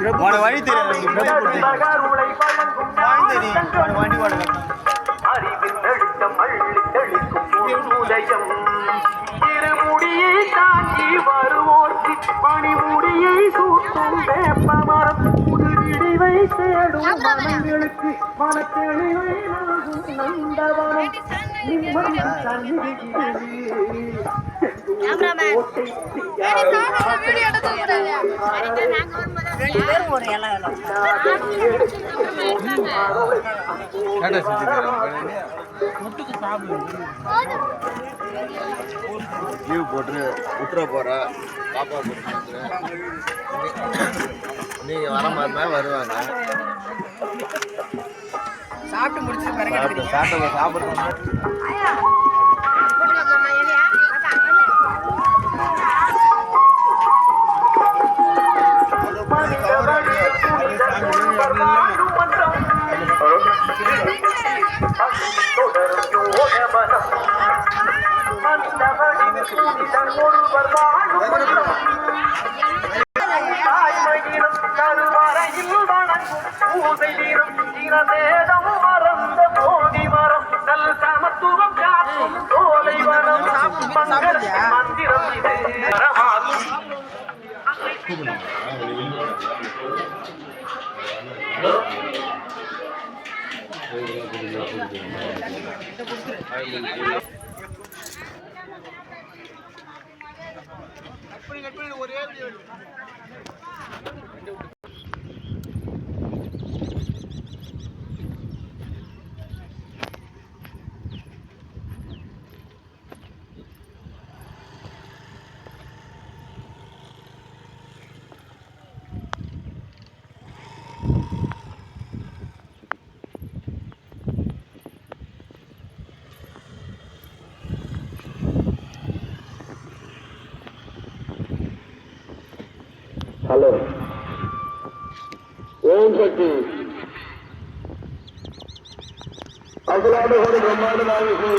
வழி தெரியும் வண்டி ஓட அறிவின் எழுத்தம் அள்ளி தெளிக்கும் உதயம் இருமுடியை தாங்கி வருவோர்க்கு பணிமுடியை சூட்டும் வேப்பமரம் முடிவை தேடும் மனங்களுக்கு மனத்தெளிவை நந்தவனம் நிம்மதியும் லீவ் போட்டு விட்டுற போற பாப்பா நீங்க வர மாதிரி வருவாங்க சாப்பிட்டு முடிச்சு சாப்பிடுறோம் மறந்த போதி மரம் நல் சமத்துவம் காக்கும் சோலை வரம் மந்திரம் ஒரே హలో ఓం శక్తి అసలు బ్రహ్మాండ నాయకు